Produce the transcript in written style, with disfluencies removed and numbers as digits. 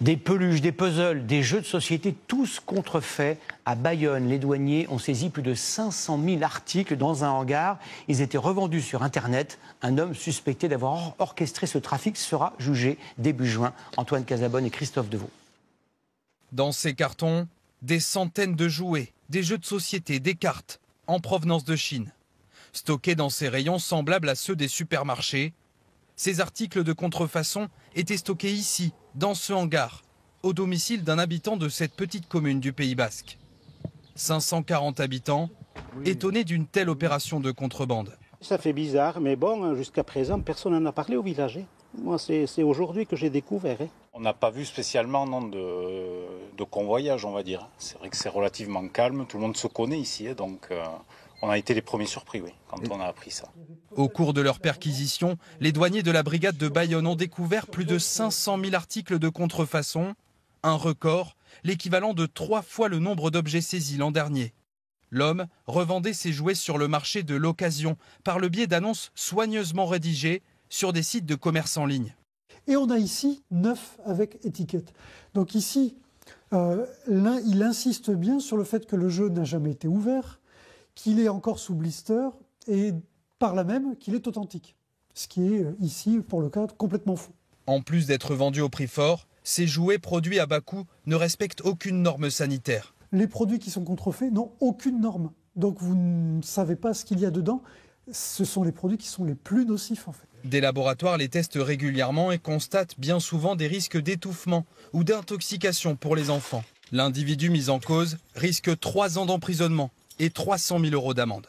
Des peluches, des puzzles, des jeux de société, tous contrefaits. À Bayonne, les douaniers ont saisi plus de 500 000 articles dans un hangar. Ils étaient revendus sur Internet. Un homme suspecté d'avoir orchestré ce trafic sera jugé début juin. Antoine Casabonne et Christophe Deveau. Dans ces cartons, des centaines de jouets, des jeux de société, des cartes en provenance de Chine. Stockés dans ces rayons semblables à ceux des supermarchés, ces articles de contrefaçon étaient stockés ici, dans ce hangar, au domicile d'un habitant de cette petite commune du Pays Basque. 540 habitants, étonnés d'une telle opération de contrebande. Ça fait bizarre, mais bon, jusqu'à présent, personne n'en a parlé au village. Moi, c'est aujourd'hui que j'ai découvert. On n'a pas vu spécialement de convoyage, on va dire. C'est vrai que c'est relativement calme, tout le monde se connaît ici, donc on a été les premiers surpris, oui, quand on a appris ça. Au cours de leur perquisition, les douaniers de la brigade de Bayonne ont découvert plus de 500 000 articles de contrefaçon, un record, l'équivalent de 3 fois le nombre d'objets saisis l'an dernier. L'homme revendait ses jouets sur le marché de l'occasion par le biais d'annonces soigneusement rédigées sur des sites de commerce en ligne. Et on a ici 9 avec étiquette. Donc ici, il insiste bien sur le fait que le jeu n'a jamais été ouvert, qu'il est encore sous blister et par là même qu'il est authentique. Ce qui est ici, pour le cas, complètement faux. En plus d'être vendus au prix fort, ces jouets produits à bas coût ne respectent aucune norme sanitaire. Les produits qui sont contrefaits n'ont aucune norme. Donc vous ne savez pas ce qu'il y a dedans. Ce sont les produits qui sont les plus nocifs en fait. Des laboratoires les testent régulièrement et constatent bien souvent des risques d'étouffement ou d'intoxication pour les enfants. L'individu mis en cause risque 3 ans d'emprisonnement et 300 000 € d'amende.